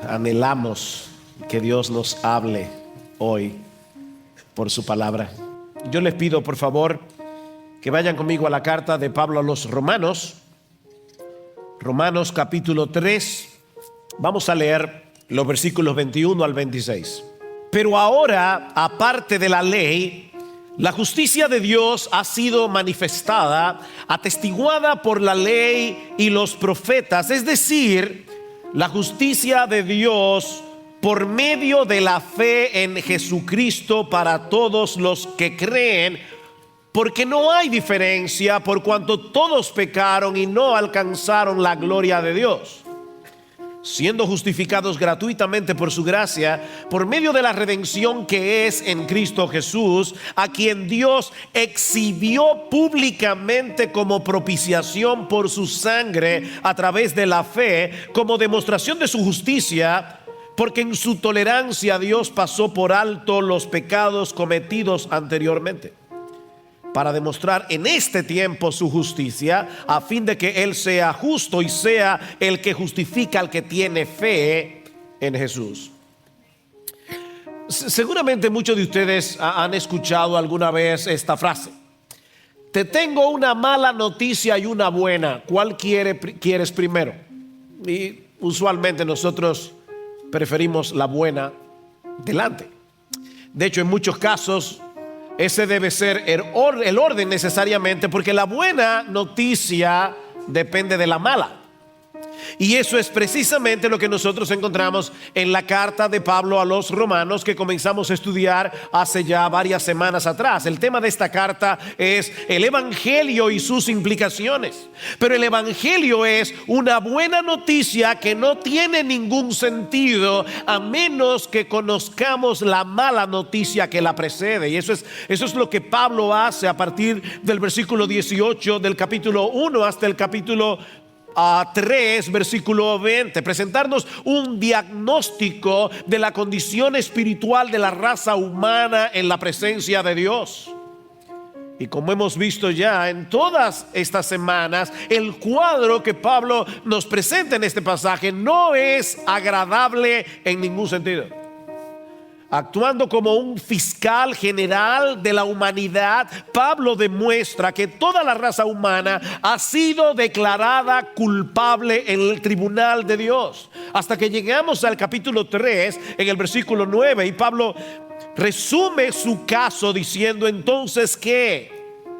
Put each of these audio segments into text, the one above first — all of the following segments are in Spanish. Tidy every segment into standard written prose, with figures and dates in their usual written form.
Anhelamos que Dios nos hable hoy por su palabra. Yo les pido, por favor, que vayan conmigo a la carta de Pablo a los Romanos. Romanos capítulo 3. Vamos a leer los versículos 21 al 26. Pero ahora, aparte de la ley, la justicia de Dios ha sido manifestada, atestiguada por la ley y los profetas, es decir, la justicia de Dios por medio de la fe en Jesucristo para todos los que creen, porque no hay diferencia por cuanto todos pecaron y no alcanzaron la gloria de Dios, siendo justificados gratuitamente por su gracia, por medio de la redención que es en Cristo Jesús, a quien Dios exhibió públicamente como propiciación por su sangre a través de la fe, como demostración de su justicia, porque en su tolerancia Dios pasó por alto los pecados cometidos anteriormente, para demostrar en este tiempo su justicia, a fin de que Él sea justo y sea el que justifica al que tiene fe en Jesús. Seguramente muchos de ustedes han escuchado alguna vez esta frase: te tengo una mala noticia y una buena, ¿cuál quieres primero? Y usualmente nosotros preferimos la buena delante. De hecho, en muchos casos ese debe ser el orden necesariamente, porque la buena noticia depende de la mala. Y eso es precisamente lo que nosotros encontramos en la carta de Pablo a los Romanos, que comenzamos a estudiar hace ya varias semanas atrás. El tema de esta carta es el Evangelio y sus implicaciones. Pero el Evangelio es una buena noticia que no tiene ningún sentido a menos que conozcamos la mala noticia que la precede. Y eso es lo que Pablo hace a partir del versículo 18 del capítulo 1 hasta el capítulo 3, versículo 20, presentarnos un diagnóstico de la condición espiritual de la raza humana en la presencia de Dios. Y como hemos visto ya en todas estas semanas, el cuadro que Pablo nos presenta en este pasaje no es agradable en ningún sentido. Actuando como un fiscal general de la humanidad, Pablo demuestra que toda la raza humana ha sido declarada culpable en el tribunal de Dios. Hasta que llegamos al capítulo 3, en el versículo 9, y Pablo resume su caso diciendo entonces que...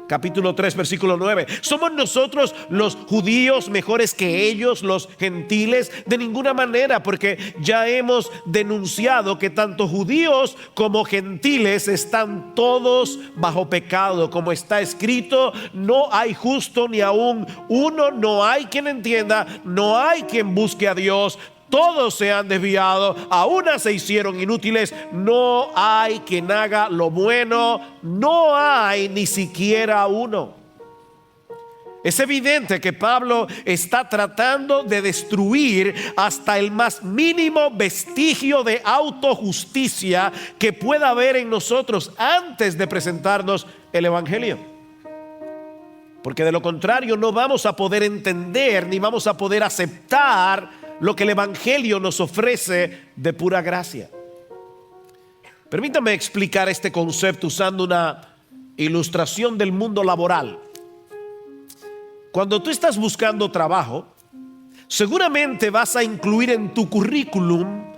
Capítulo 3, versículo 9. ¿Somos nosotros los judíos mejores que ellos, los gentiles? De ninguna manera, porque ya hemos denunciado que tanto judíos como gentiles están todos bajo pecado. Como está escrito, no hay justo ni aún uno, no hay quien entienda, no hay quien busque a Dios. Todos se han desviado, a una se hicieron inútiles, no hay quien haga lo bueno, no hay ni siquiera uno. Es evidente que Pablo está tratando de destruir hasta el más mínimo vestigio de autojusticia que pueda haber en nosotros antes de presentarnos el Evangelio. Porque de lo contrario no vamos a poder entender ni vamos a poder aceptar lo que el Evangelio nos ofrece de pura gracia. Permítame explicar este concepto usando una ilustración del mundo laboral. Cuando tú estás buscando trabajo, seguramente vas a incluir en tu currículum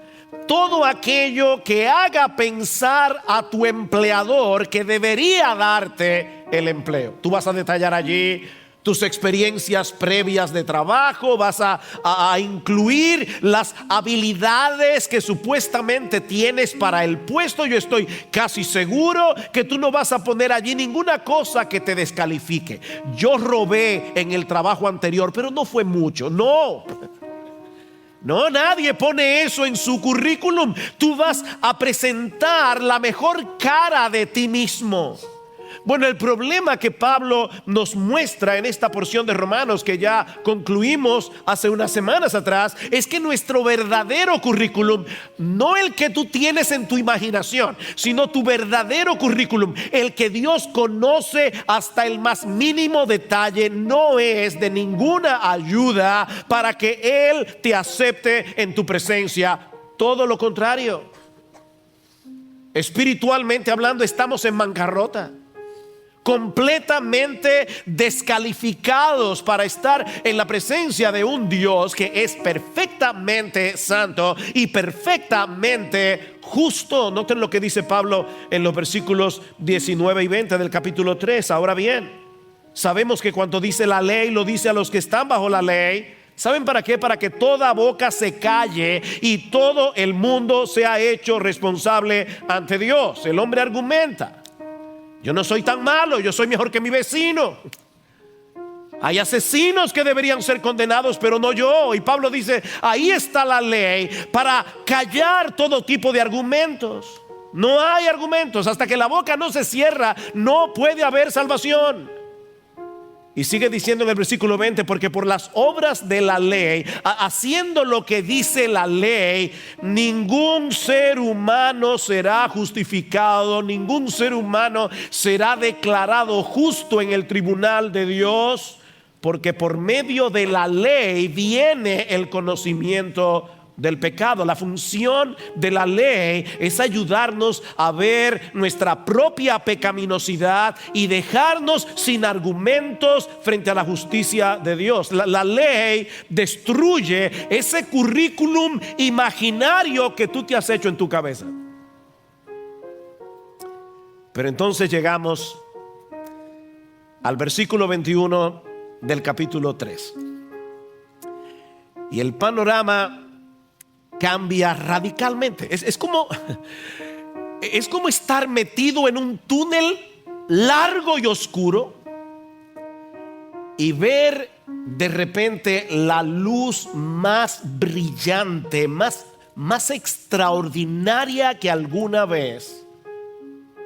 todo aquello que haga pensar a tu empleador que debería darte el empleo. Tú vas a detallar allí tus experiencias previas de trabajo, vas a incluir las habilidades que supuestamente tienes para el puesto. Yo estoy casi seguro que tú no vas a poner allí ninguna cosa que te descalifique. Yo robé en el trabajo anterior, pero no fue mucho. No, nadie pone eso en su currículum. Tú vas a presentar la mejor cara de ti mismo. Bueno, el problema que Pablo nos muestra en esta porción de Romanos que ya concluimos hace unas semanas atrás es que nuestro verdadero currículum, no el que tú tienes en tu imaginación, sino tu verdadero currículum, el que Dios conoce hasta el más mínimo detalle, no es de ninguna ayuda para que Él te acepte en tu presencia Todo lo contrario. Espiritualmente hablando, estamos en bancarrota, completamente descalificados para estar en la presencia de un Dios que es perfectamente santo y perfectamente justo. Noten lo que dice Pablo en los versículos 19 y 20 del capítulo 3. Ahora bien, sabemos que cuanto dice la ley, lo dice a los que están bajo la ley. ¿Saben para qué? Para que toda boca se calle y todo el mundo sea hecho responsable ante Dios. El hombre argumenta: yo no soy tan malo, yo soy mejor que mi vecino. Hay asesinos que deberían ser condenados, pero no yo. Y Pablo dice: ahí está la ley para callar todo tipo de argumentos. No hay argumentos. Hasta que la boca no se cierra, no puede haber salvación. Y sigue diciendo en el versículo 20: porque por las obras de la ley, haciendo lo que dice la ley, ningún ser humano será justificado, ningún ser humano será declarado justo en el tribunal de Dios, porque por medio de la ley viene el conocimiento del pecado. La función de la ley es ayudarnos a ver nuestra propia pecaminosidad y dejarnos sin argumentos frente a la justicia de Dios. La ley destruye ese currículum imaginario que tú te has hecho en tu cabeza. Pero entonces llegamos al versículo 21 del capítulo 3 y el panorama cambia radicalmente. Es como estar metido en un túnel largo y oscuro y ver de repente la luz más brillante, más extraordinaria que alguna vez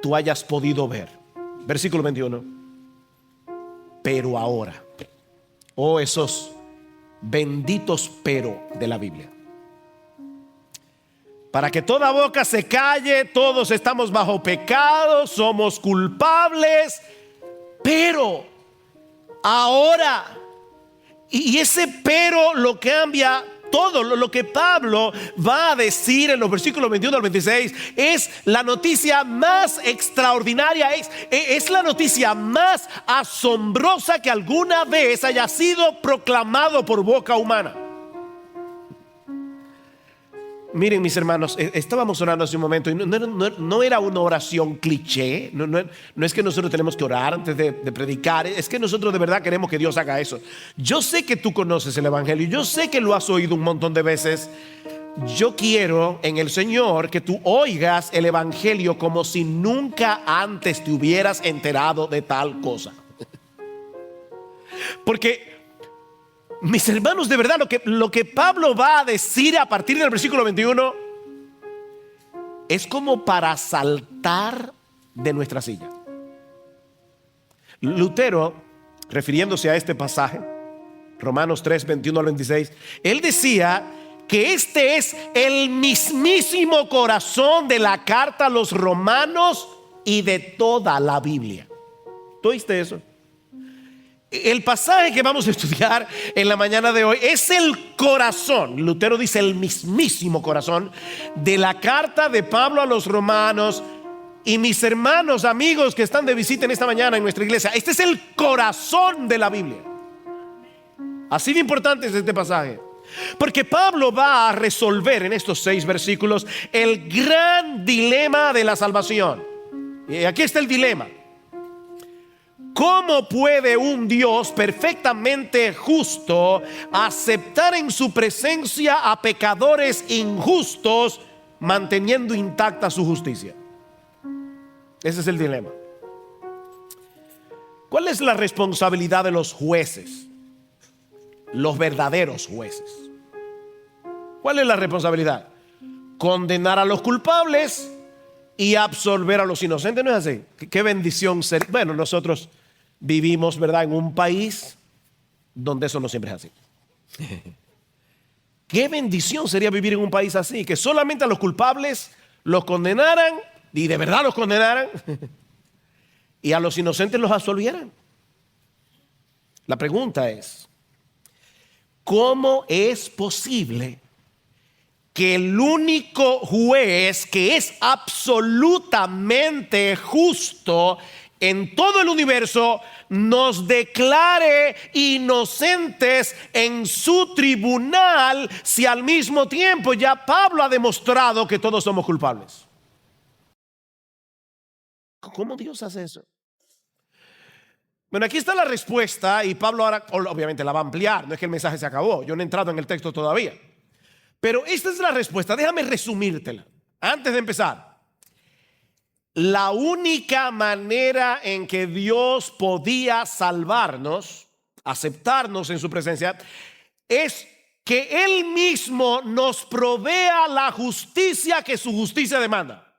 tú hayas podido ver. Versículo 21. Pero ahora, esos benditos pero de la Biblia. Para que toda boca se calle, todos estamos bajo pecado, somos culpables, pero ahora, y ese pero lo cambia todo. Lo que Pablo va a decir en los versículos 21 al 26 es la noticia más extraordinaria, es la noticia más asombrosa que alguna vez haya sido proclamado por boca humana. Miren, mis hermanos, estábamos orando hace un momento y no era una oración cliché. No es que nosotros tenemos que orar antes de predicar. Es que nosotros de verdad queremos que Dios haga eso. Yo sé que tú conoces el evangelio, yo sé que lo has oído un montón de veces. Yo quiero en el Señor que tú oigas el evangelio como si nunca antes te hubieras enterado de tal cosa. Porque, mis hermanos, de verdad lo que Pablo va a decir a partir del versículo 21 es como para saltar de nuestra silla. Lutero, refiriéndose a este pasaje, Romanos 3, 21 al 26, él decía que este es el mismísimo corazón de la carta a los romanos y de toda la Biblia. ¿Tú oíste eso? El pasaje que vamos a estudiar en la mañana de hoy es el corazón, Lutero dice el mismísimo corazón de la carta de Pablo a los romanos. Y mis hermanos, amigos que están de visita en esta mañana en nuestra iglesia, este es el corazón de la Biblia. Así de importante es este pasaje, porque Pablo va a resolver en estos 6 versículos el gran dilema de la salvación. Y aquí está el dilema. ¿Cómo puede un Dios perfectamente justo aceptar en su presencia a pecadores injustos manteniendo intacta su justicia? Ese es el dilema. ¿Cuál es la responsabilidad de los jueces? Los verdaderos jueces. ¿Cuál es la responsabilidad? Condenar a los culpables y absolver a los inocentes. ¿No es así? Qué bendición ser. Bueno, nosotros vivimos, ¿verdad?, en un país donde eso no siempre es así. Qué bendición sería vivir en un país así, que solamente a los culpables los condenaran, y de verdad los condenaran, y a los inocentes los absolvieran. La pregunta es: ¿cómo es posible que el único juez que es absolutamente justo en todo el universo nos declare inocentes en su tribunal, si al mismo tiempo ya Pablo ha demostrado que todos somos culpables? ¿Cómo Dios hace eso? Bueno, aquí está la respuesta y Pablo ahora obviamente la va a ampliar. No es que el mensaje se acabó, yo no he entrado en el texto todavía. Pero esta es la respuesta, déjame resumírtela antes de empezar. La única manera en que Dios podía salvarnos, aceptarnos en su presencia, es que Él mismo nos provea la justicia que su justicia demanda.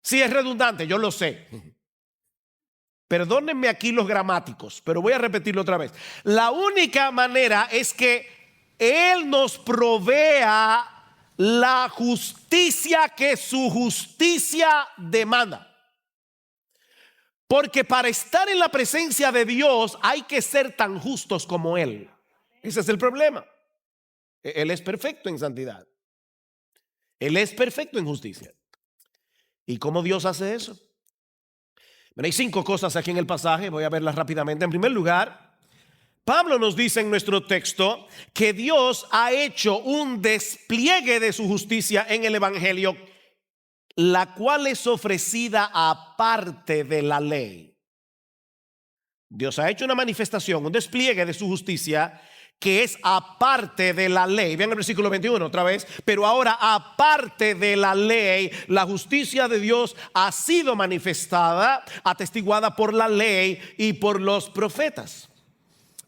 Sí, es redundante, yo lo sé. Perdónenme aquí los gramáticos, pero voy a repetirlo otra vez. La única manera es que Él nos provea la justicia que su justicia demanda. Porque para estar en la presencia de Dios hay que ser tan justos como Él. Ese es el problema. Él es perfecto en santidad. Él es perfecto en justicia. ¿Y cómo Dios hace eso? Bueno, hay 5 cosas aquí en el pasaje, voy a verlas rápidamente. En primer lugar, Pablo nos dice en nuestro texto que Dios ha hecho un despliegue de su justicia en el Evangelio, la cual es ofrecida aparte de la ley. Dios ha hecho una manifestación, un despliegue de su justicia que es aparte de la ley. Vean el versículo 21 otra vez. Pero ahora, aparte de la ley, la justicia de Dios ha sido manifestada, atestiguada por la ley y por los profetas.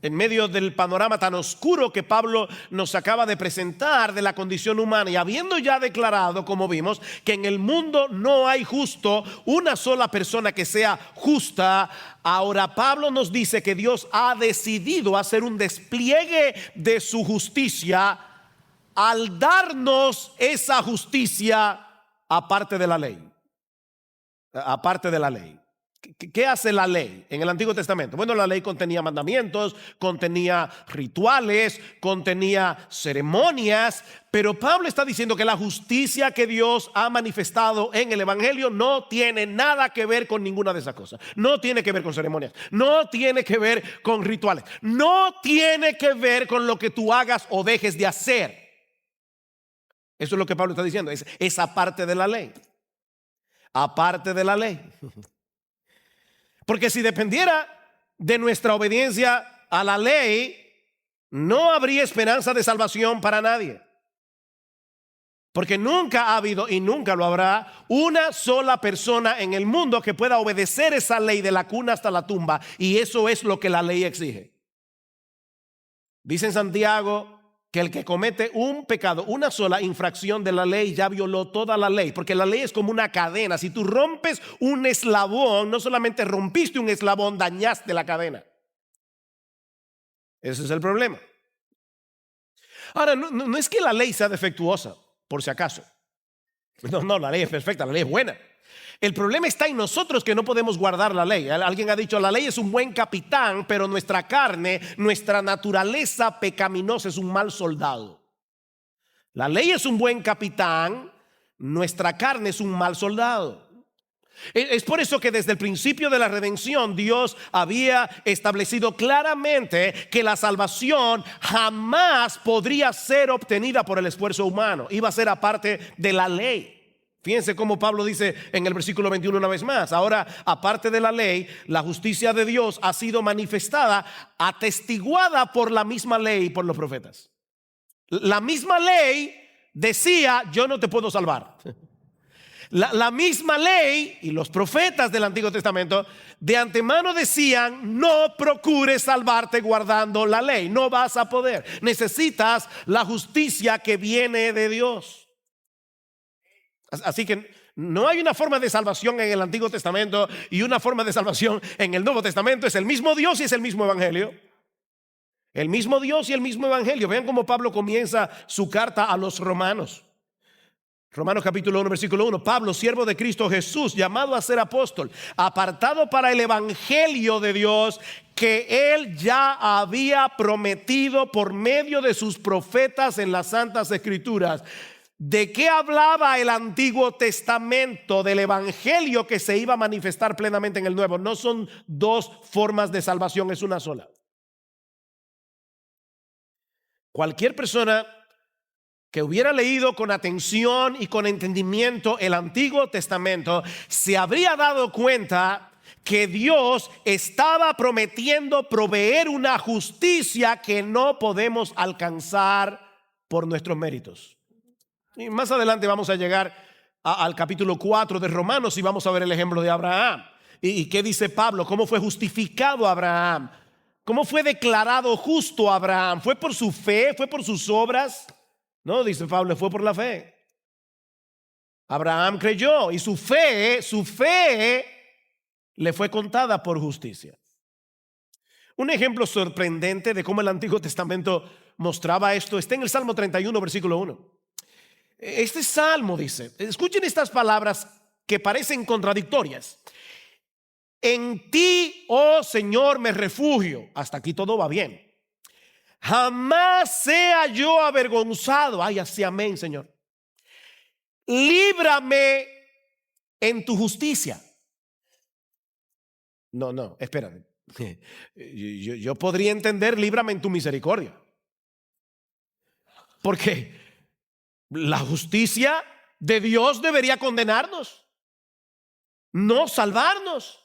En medio del panorama tan oscuro que Pablo nos acaba de presentar de la condición humana, y habiendo ya declarado, como vimos, que en el mundo no hay justo, una sola persona que sea justa, ahora Pablo nos dice que Dios ha decidido hacer un despliegue de su justicia al darnos esa justicia aparte de la ley. Aparte de la ley. ¿Qué hace la ley en el Antiguo Testamento? Bueno, la ley contenía mandamientos, contenía rituales, contenía ceremonias, pero Pablo está diciendo que la justicia que Dios ha manifestado en el Evangelio no tiene nada que ver con ninguna de esas cosas. No tiene que ver con ceremonias, no tiene que ver con rituales, no tiene que ver con lo que tú hagas o dejes de hacer. Eso es lo que Pablo está diciendo, es aparte de la ley. Aparte de la ley. Porque si dependiera de nuestra obediencia a la ley, no habría esperanza de salvación para nadie. Porque nunca ha habido y nunca lo habrá una sola persona en el mundo que pueda obedecer esa ley de la cuna hasta la tumba. Y eso es lo que la ley exige. Dice en Santiago que el que comete un pecado, una sola infracción de la ley, ya violó toda la ley, porque la ley es como una cadena. Si tú rompes un eslabón, no solamente rompiste un eslabón, dañaste la cadena. Ese es el problema. Ahora, no es que la ley sea defectuosa, por si acaso. No, la ley es perfecta, la ley es buena. El problema está en nosotros, que no podemos guardar la ley. Alguien ha dicho, la ley es un buen capitán, pero nuestra carne, nuestra naturaleza pecaminosa es un mal soldado. La ley es un buen capitán, nuestra carne es un mal soldado. Es por eso que desde el principio de la redención Dios había establecido claramente que la salvación jamás podría ser obtenida por el esfuerzo humano. Iba a ser aparte de la ley. Fíjense cómo Pablo dice en el versículo 21 una vez más. Ahora, aparte de la ley, la justicia de Dios ha sido manifestada, atestiguada por la misma ley y por los profetas. La misma ley decía, yo no te puedo salvar. La misma ley y los profetas del Antiguo Testamento de antemano decían, no procures salvarte guardando la ley, no vas a poder. Necesitas la justicia que viene de Dios. Así que no hay una forma de salvación en el Antiguo Testamento y una forma de salvación en el Nuevo Testamento. Es el mismo Dios y es el mismo Evangelio. El mismo Dios y el mismo Evangelio. Vean cómo Pablo comienza su carta a los romanos. Romanos capítulo 1, versículo 1. Pablo, siervo de Cristo Jesús, llamado a ser apóstol, apartado para el evangelio de Dios, que él ya había prometido por medio de sus profetas en las santas escrituras. ¿De qué hablaba el Antiguo Testamento? Del evangelio que se iba a manifestar plenamente en el Nuevo. No son dos formas de salvación, es una sola. Cualquier persona que hubiera leído con atención y con entendimiento el Antiguo Testamento se habría dado cuenta que Dios estaba prometiendo proveer una justicia que no podemos alcanzar por nuestros méritos. Y más adelante vamos a llegar al capítulo 4 de Romanos y vamos a ver el ejemplo de Abraham. ¿Y qué dice Pablo? ¿Cómo fue justificado Abraham? ¿Cómo fue declarado justo Abraham? ¿Fue por su fe? ¿Fue por sus obras? No, dice Pablo, fue por la fe. Abraham creyó y su fe le fue contada por justicia. Un ejemplo sorprendente de cómo el Antiguo Testamento mostraba esto está en el Salmo 31, versículo 1. Este salmo dice, escuchen estas palabras que parecen contradictorias. En ti, oh Señor, me refugio. Hasta aquí todo va bien. Jamás sea yo avergonzado. Ay, así amén, Señor. Líbrame en tu justicia. No, espérate. Yo podría entender líbrame en tu misericordia. Porque la justicia de Dios debería condenarnos, no salvarnos.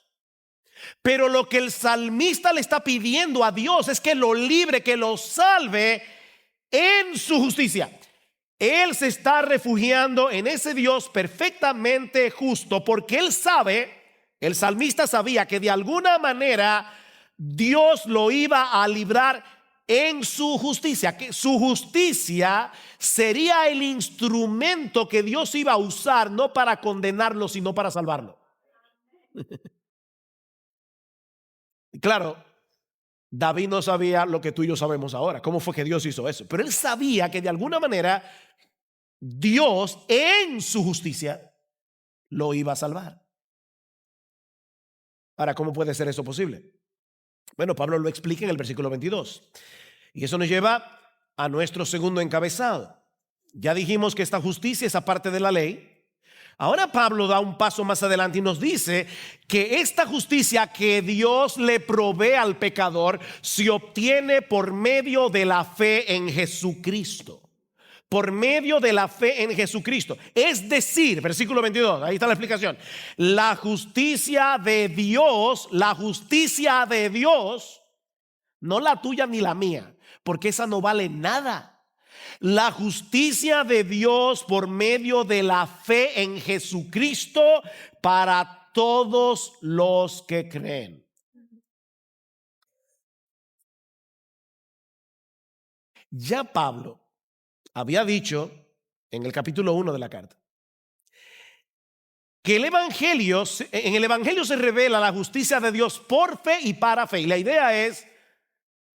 Pero lo que el salmista le está pidiendo a Dios es que lo libre, que lo salve en su justicia. Él se está refugiando en ese Dios perfectamente justo porque él sabe, el salmista sabía que de alguna manera Dios lo iba a librar en su justicia, que su justicia sería el instrumento que Dios iba a usar no para condenarlo, sino para salvarlo. Claro, David no sabía lo que tú y yo sabemos ahora, cómo fue que Dios hizo eso, pero él sabía que de alguna manera Dios en su justicia lo iba a salvar. Ahora, ¿cómo puede ser eso posible? Bueno, Pablo lo explica en el versículo 22. Y eso nos lleva a nuestro segundo encabezado. Ya dijimos que esta justicia es aparte de la ley. Ahora Pablo da un paso más adelante y nos dice que esta justicia que Dios le provee al pecador se obtiene por medio de la fe en Jesucristo. Por medio de la fe en Jesucristo. Es decir, versículo 22, ahí está la explicación. La justicia de Dios, no la tuya ni la mía, porque esa no vale nada. La justicia de Dios por medio de la fe en Jesucristo para todos los que creen. Ya Pablo había dicho en el capítulo 1 de la carta que en el evangelio se revela la justicia de Dios por fe y para fe. Y la idea es,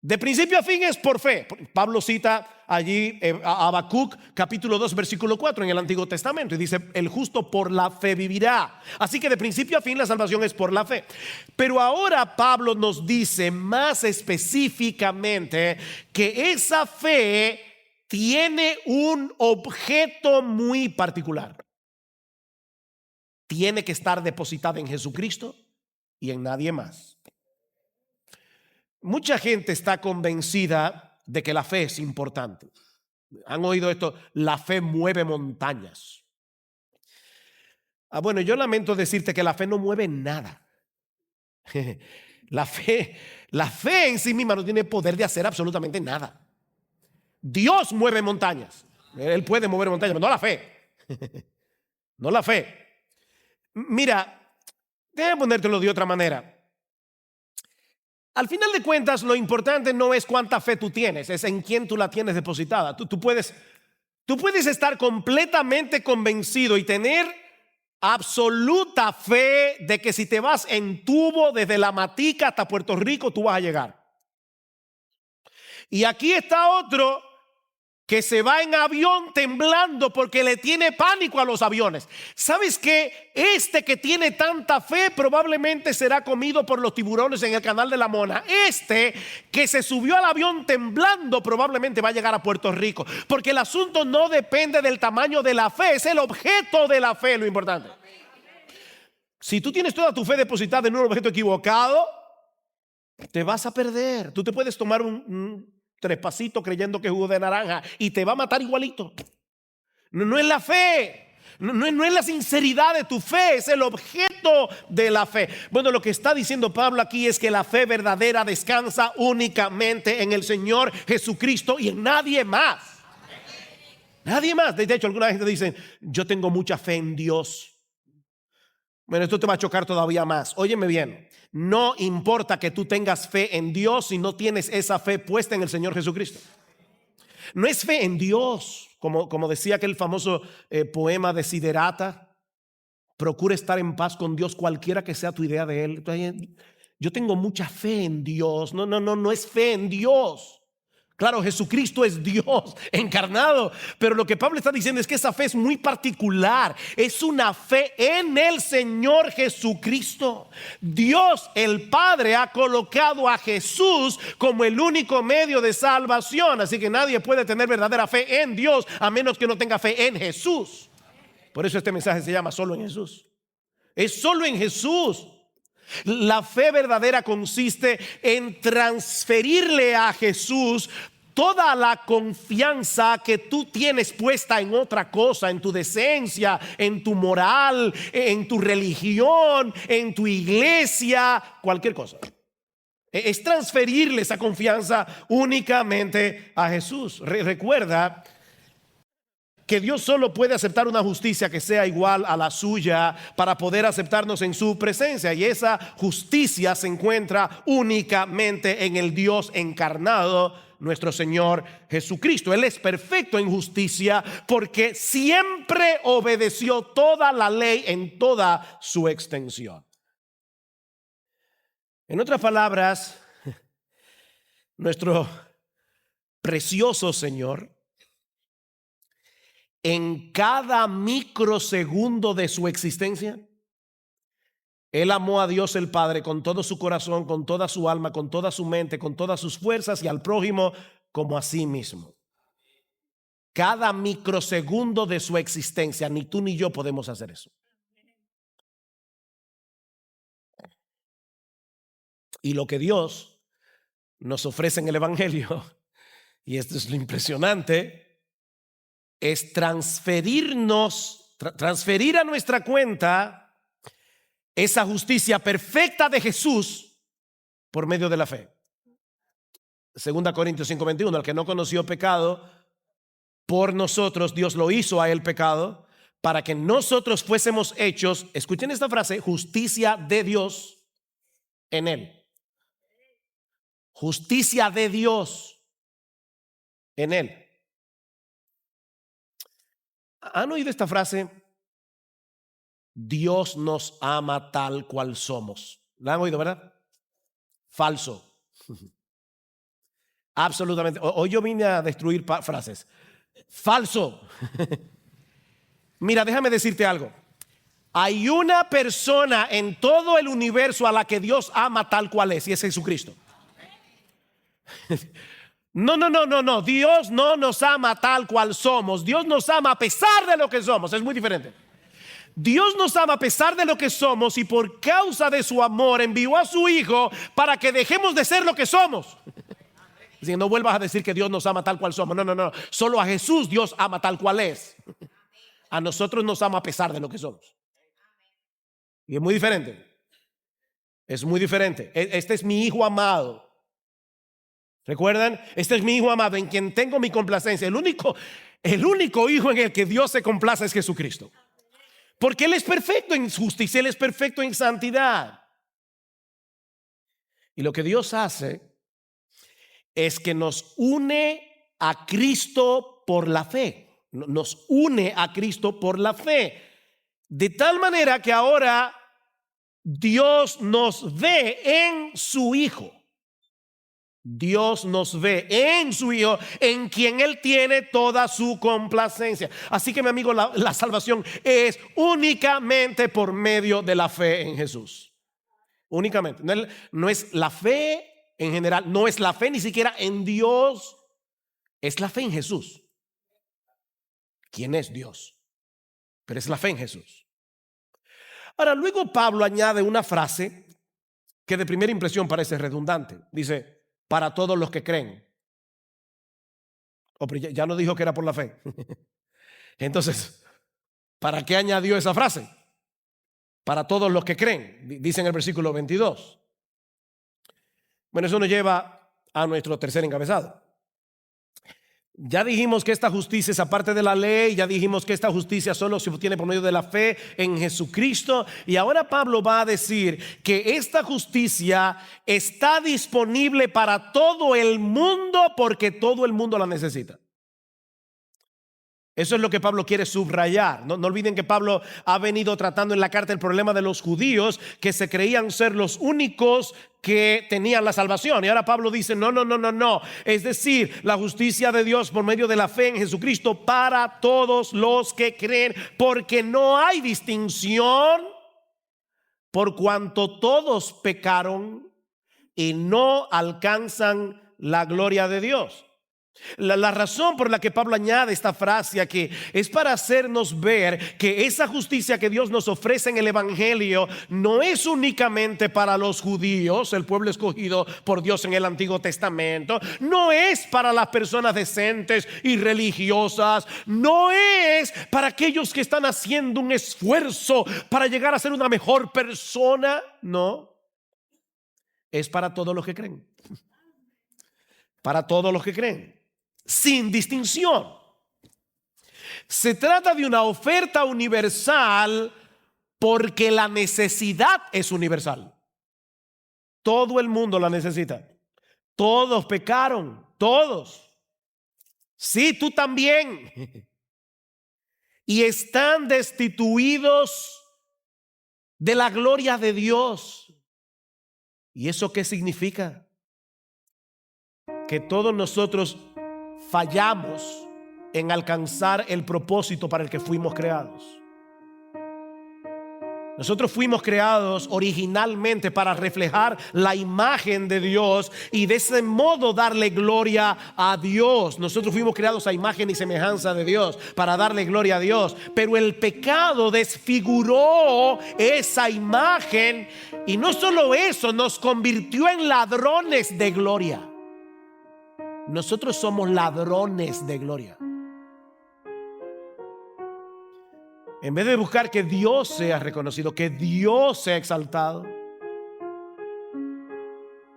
de principio a fin es por fe. Pablo cita allí a Habacuc capítulo 2 versículo 4 en el Antiguo Testamento y dice, el justo por la fe vivirá. Así que de principio a fin la salvación es por la fe. Pero ahora Pablo nos dice más específicamente que esa fe tiene un objeto muy particular. Tiene que estar depositada en Jesucristo y en nadie más. Mucha gente está convencida de que la fe es importante. ¿Han oído esto? La fe mueve montañas. Bueno, yo lamento decirte que la fe no mueve nada. La fe en sí misma no tiene poder de hacer absolutamente nada. Dios mueve montañas. Él puede mover montañas, pero no la fe. No la fe. Mira, déjame ponértelo de otra manera. Al final de cuentas, lo importante no es cuánta fe tú tienes, es en quién tú la tienes depositada. Tú puedes estar completamente convencido y tener absoluta fe de que si te vas en tubo desde La Matica hasta Puerto Rico, tú vas a llegar. Y aquí está otro que se va en avión temblando porque le tiene pánico a los aviones. ¿Sabes qué? Este que tiene tanta fe probablemente será comido por los tiburones en el canal de la Mona. Este que se subió al avión temblando probablemente va a llegar a Puerto Rico. Porque el asunto no depende del tamaño de la fe, es el objeto de la fe lo importante. Si tú tienes toda tu fe depositada en un objeto equivocado, te vas a perder. Tú te puedes tomar un trespasito creyendo que es jugo de naranja y te va a matar igualito. No es la fe, no es la sinceridad de tu fe, es el objeto de la fe. Bueno, lo que está diciendo Pablo aquí es que la fe verdadera descansa únicamente en el Señor Jesucristo y en nadie más. Nadie más. De hecho, alguna gente dice: yo tengo mucha fe en Dios. Bueno, esto te va a chocar todavía más. Óyeme bien, no importa que tú tengas fe en Dios si no tienes esa fe puesta en el Señor Jesucristo. No es fe en Dios, como decía aquel famoso poema de Siderata: procura estar en paz con Dios cualquiera que sea tu idea de Él. Entonces, yo tengo mucha fe en Dios. No es fe en Dios. Claro, Jesucristo es Dios encarnado, pero lo que Pablo está diciendo es que esa fe es muy particular. Es una fe en el Señor Jesucristo. Dios el Padre ha colocado a Jesús como el único medio de salvación. Así que nadie puede tener verdadera fe en Dios a menos que no tenga fe en Jesús. Por eso este mensaje se llama Solo en Jesús. Es solo en Jesús. La fe verdadera consiste en transferirle a Jesús toda la confianza que tú tienes puesta en otra cosa, en tu decencia, en tu moral, en tu religión, en tu iglesia, cualquier cosa. Es transferirle esa confianza únicamente a Jesús. Recuerda que Dios solo puede aceptar una justicia que sea igual a la suya para poder aceptarnos en su presencia, y esa justicia se encuentra únicamente en el Dios encarnado, nuestro Señor Jesucristo. Él es perfecto en justicia porque siempre obedeció toda la ley en toda su extensión. En otras palabras, nuestro precioso Señor, en cada microsegundo de su existencia, Él amó a Dios el Padre con todo su corazón, con toda su alma, con toda su mente, con todas sus fuerzas, y al prójimo como a sí mismo. Cada microsegundo de su existencia, ni tú ni yo podemos hacer eso. Y lo que Dios nos ofrece en el Evangelio, y esto es lo impresionante, es transferir a nuestra cuenta esa justicia perfecta de Jesús por medio de la fe. 2 Corintios 5:21, al que no conoció pecado, por nosotros Dios lo hizo a él pecado, para que nosotros fuésemos hechos, escuchen esta frase, justicia de Dios en él. Justicia de Dios en él. ¿Han oído esta frase? Dios nos ama tal cual somos. ¿La han oído, verdad? Falso. Absolutamente. Hoy yo vine a destruir frases. Falso. Mira, déjame decirte algo. Hay una persona en todo el universo a la que Dios ama tal cual es, y es Jesucristo. No. Dios no nos ama tal cual somos. Dios nos ama a pesar de lo que somos. Es muy diferente. Dios nos ama a pesar de lo que somos, y por causa de su amor envió a su Hijo para que dejemos de ser lo que somos. Así, no vuelvas a decir que Dios nos ama tal cual somos. No. Solo a Jesús Dios ama tal cual es. A nosotros nos ama a pesar de lo que somos. Y es muy diferente. Es muy diferente. Este es mi Hijo amado. ¿Recuerdan? Este es mi Hijo amado en quien tengo mi complacencia. El único Hijo en el que Dios se complace es Jesucristo. Porque Él es perfecto en justicia, Él es perfecto en santidad. Y lo que Dios hace es que nos une a Cristo por la fe. Nos une a Cristo por la fe. De tal manera que ahora Dios nos ve en su Hijo. Dios nos ve en su Hijo, en quien Él tiene toda su complacencia. Así que, mi amigo, la salvación es únicamente por medio de la fe en Jesús. Únicamente. No es la fe en general, no es la fe ni siquiera en Dios, es la fe en Jesús. ¿Quién es Dios? Pero es la fe en Jesús. Ahora, luego Pablo añade una frase que de primera impresión parece redundante. Dice, para todos los que creen. Pero ya no dijo que era por la fe. Entonces, ¿para qué añadió esa frase? Para todos los que creen, dice en el versículo 22. Bueno, eso nos lleva a nuestro tercer encabezado. Ya dijimos que esta justicia es aparte de la ley, ya dijimos que esta justicia solo se obtiene por medio de la fe en Jesucristo, y ahora Pablo va a decir que esta justicia está disponible para todo el mundo porque todo el mundo la necesita. Eso es lo que Pablo quiere subrayar. No olviden que Pablo ha venido tratando en la carta el problema de los judíos que se creían ser los únicos que tenían la salvación. Y ahora Pablo dice, no. Es decir, la justicia de Dios por medio de la fe en Jesucristo para todos los que creen, porque no hay distinción, por cuanto todos pecaron y no alcanzan la gloria de Dios. La razón por la que Pablo añade esta frase aquí es para hacernos ver que esa justicia que Dios nos ofrece en el Evangelio no es únicamente para los judíos, el pueblo escogido por Dios en el Antiguo Testamento, no es para las personas decentes y religiosas, no es para aquellos que están haciendo un esfuerzo para llegar a ser una mejor persona, no, es para todos los que creen, para todos los que creen, sin distinción. Se trata de una oferta universal porque la necesidad es universal. Todo el mundo la necesita. Todos pecaron, todos. Sí, tú también. Y están destituidos de la gloria de Dios. ¿Y eso qué significa? Que todos nosotros fallamos en alcanzar el propósito para el que fuimos creados. Nosotros fuimos creados originalmente para reflejar la imagen de Dios y de ese modo darle gloria a Dios. Nosotros fuimos creados a imagen y semejanza de Dios para darle gloria a Dios. Pero el pecado desfiguró esa imagen y no solo eso, nos convirtió en ladrones de gloria. Nosotros somos ladrones de gloria. En vez de buscar que Dios sea reconocido, que Dios sea exaltado,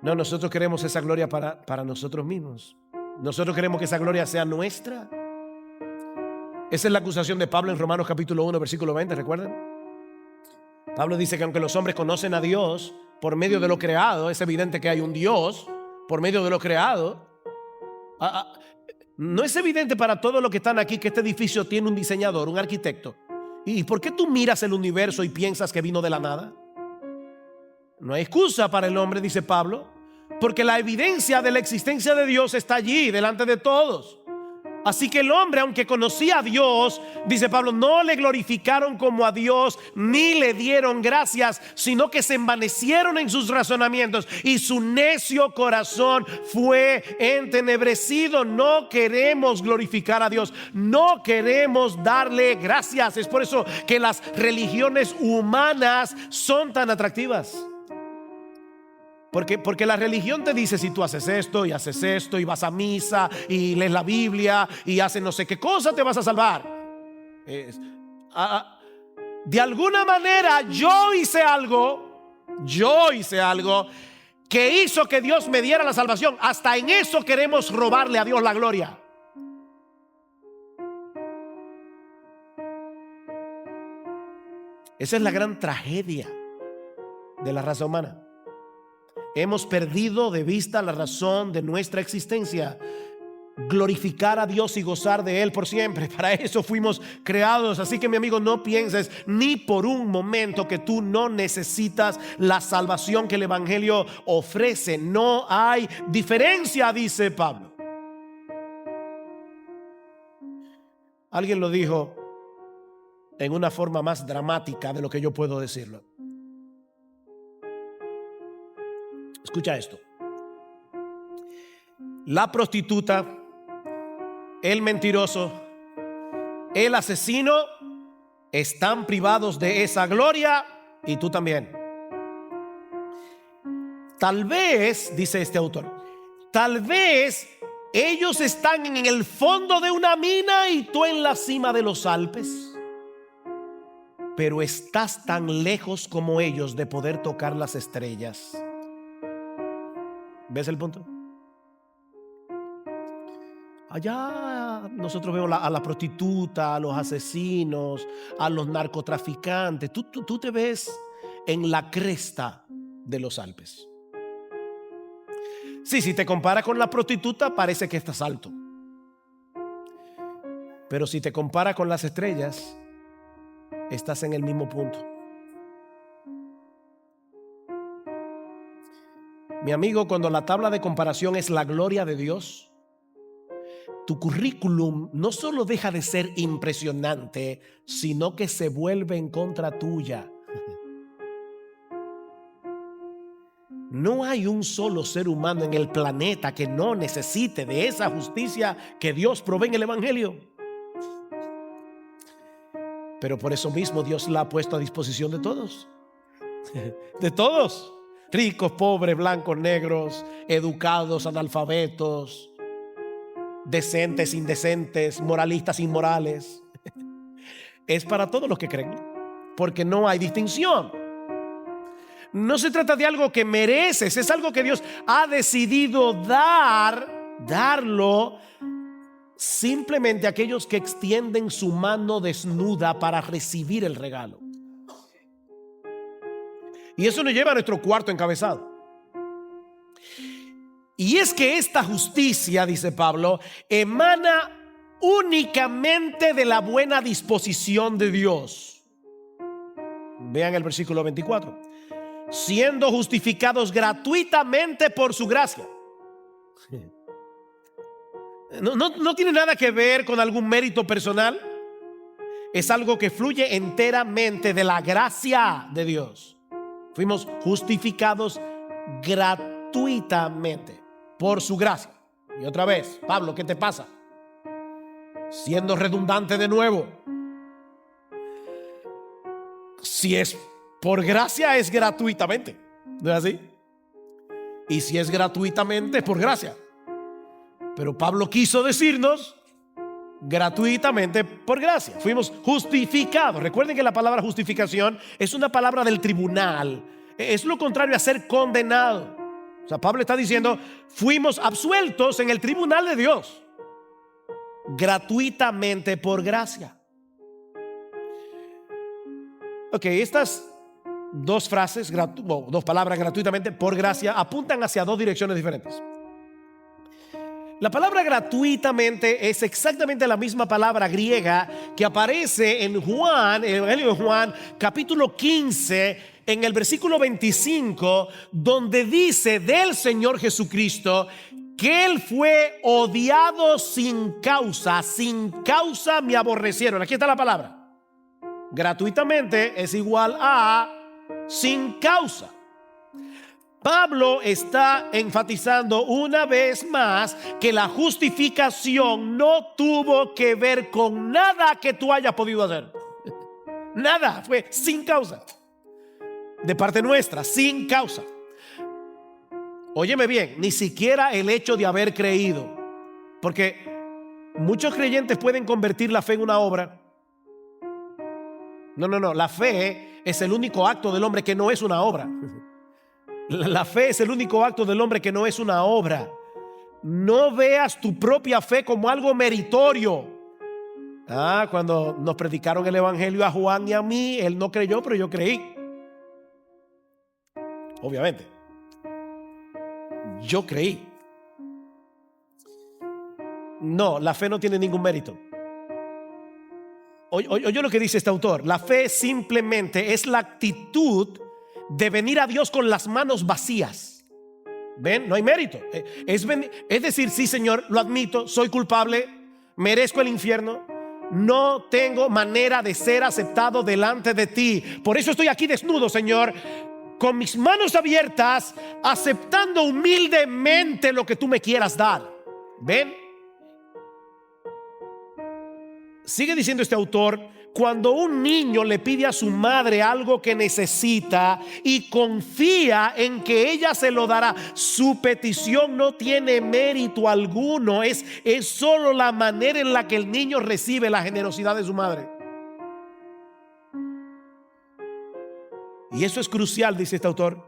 no, nosotros queremos esa gloria para nosotros mismos. Nosotros queremos que esa gloria sea nuestra. Esa es la acusación de Pablo en Romanos capítulo 1, versículo 20, ¿recuerdan? Pablo dice que aunque los hombres conocen a Dios por medio de lo creado, es evidente que hay un Dios por medio de lo creado. No es evidente para todos los que están aquí que este edificio tiene un diseñador, un arquitecto. ¿Y por qué tú miras el universo y piensas que vino de la nada? No hay excusa para el hombre, dice Pablo, porque la evidencia de la existencia de Dios está allí, delante de todos. Así que el hombre, aunque conocía a Dios, dice Pablo, no le glorificaron como a Dios, ni le dieron gracias, sino que se envanecieron en sus razonamientos y su necio corazón fue entenebrecido. No queremos glorificar a Dios, no queremos darle gracias. Es por eso que las religiones humanas son tan atractivas. Porque la religión te dice, si tú haces esto y vas a misa y lees la Biblia y haces no sé qué cosa, te vas a salvar. De alguna manera yo hice algo que hizo que Dios me diera la salvación. Hasta en eso queremos robarle a Dios la gloria. Esa es la gran tragedia de la raza humana. Hemos perdido de vista la razón de nuestra existencia. glorificar a Dios y gozar de Él por siempre. Para eso fuimos creados. Así que, mi amigo, no pienses ni por un momento que tú no necesitas la salvación que el Evangelio ofrece. No hay diferencia, dice Pablo. Alguien lo dijo en una forma más dramática de lo que yo puedo decirlo. Escucha esto. La prostituta, el mentiroso, el asesino están privados de esa gloria, y tú también. Tal vez, dice este autor, tal vez ellos están en el fondo de una mina y tú en la cima de los Alpes, pero estás tan lejos como ellos de poder tocar las estrellas. ¿Ves el punto? Allá nosotros vemos a la prostituta, a los asesinos, a los narcotraficantes. Tú te ves en la cresta de los Alpes. Sí, si te comparas con la prostituta, parece que estás alto. Pero si te comparas con las estrellas, estás en el mismo punto. Mi amigo, cuando la tabla de comparación es la gloria de Dios, tu currículum no solo deja de ser impresionante, sino que se vuelve en contra tuya. No hay un solo ser humano en el planeta que no necesite de esa justicia que Dios provee en el Evangelio. Pero por eso mismo Dios la ha puesto a disposición de todos. De todos. Ricos, pobres, blancos, negros, educados, analfabetos, decentes, indecentes, moralistas, inmorales. Es para todos los que creen, porque no hay distinción. No se trata de algo que mereces, es algo que Dios ha decidido darlo simplemente a aquellos que extienden su mano desnuda para recibir el regalo. Y eso nos lleva a nuestro cuarto encabezado. Y es que esta justicia, dice Pablo, emana únicamente de la buena disposición de Dios. Vean el versículo 24. Siendo justificados gratuitamente por su gracia. No tiene nada que ver con algún mérito personal. Es algo que fluye enteramente de la gracia de Dios. Fuimos justificados gratuitamente por su gracia. Y otra vez, Pablo, ¿qué te pasa? Siendo redundante de nuevo. Si es por gracia, es gratuitamente. ¿No es así? Y si es gratuitamente, es por gracia. Pero Pablo quiso decirnos gratuitamente por gracia. Fuimos justificados. Recuerden que la palabra justificación es una palabra del tribunal. Es lo contrario a ser condenado. O sea, Pablo está diciendo, fuimos absueltos en el tribunal de Dios. Gratuitamente por gracia. Ok, estas dos frases, dos palabras, gratuitamente por gracia, apuntan hacia dos direcciones diferentes. La palabra gratuitamente es exactamente la misma palabra griega que aparece en Juan, el Evangelio de Juan, capítulo 15, en el versículo 25, donde dice del Señor Jesucristo que Él fue odiado sin causa me aborrecieron. Aquí está la palabra. Gratuitamente es igual a sin causa. Pablo está enfatizando una vez más que la justificación no tuvo que ver con nada que tú hayas podido hacer. Nada, fue sin causa. De parte nuestra, sin causa. Óyeme bien, ni siquiera el hecho de haber creído. Porque muchos creyentes pueden convertir la fe en una obra. No, la fe es el único acto del hombre que no es una obra. La fe es el único acto del hombre que no es una obra. No veas tu propia fe como algo meritorio. Cuando nos predicaron el evangelio a Juan y a mí, él no creyó, pero yo creí. Obviamente. Yo creí. No, la fe no tiene ningún mérito. Oye lo que dice este autor. La fe simplemente es la actitud de venir a Dios con las manos vacías. ¿Ven? No hay mérito. Es decir, sí, Señor, lo admito, soy culpable, merezco el infierno, no tengo manera de ser aceptado delante de ti. Por eso estoy aquí desnudo, Señor, con mis manos abiertas, aceptando humildemente lo que tú me quieras dar. ¿Ven? Sigue diciendo este autor: cuando un niño le pide a su madre algo que necesita y confía en que ella se lo dará, su petición no tiene mérito alguno. Es solo la manera en la que el niño recibe la generosidad de su madre. Y eso es crucial, dice este autor,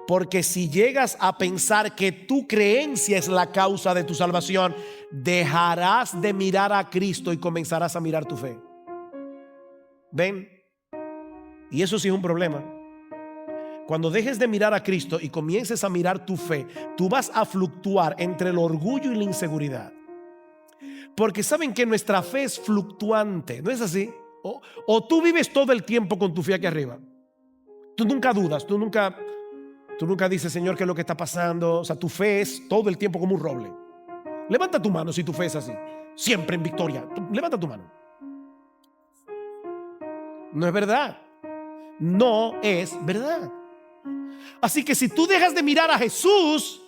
porque si llegas a pensar que tu creencia es la causa de tu salvación, dejarás de mirar a Cristo y comenzarás a mirar tu fe. ¿Ven? Y eso sí es un problema. Cuando dejes de mirar a Cristo y comiences a mirar tu fe, tú vas a fluctuar entre el orgullo y la inseguridad. Porque saben que nuestra fe es fluctuante, ¿no es así? O tú vives todo el tiempo con tu fe aquí arriba. Tú nunca dudas, tú nunca dices, Señor, ¿qué es lo que está pasando? O sea, tu fe es todo el tiempo como un roble. Levanta tu mano si tu fe es así, siempre en victoria. Levanta tu mano. No es verdad. No es verdad. Así que si tú dejas de mirar a Jesús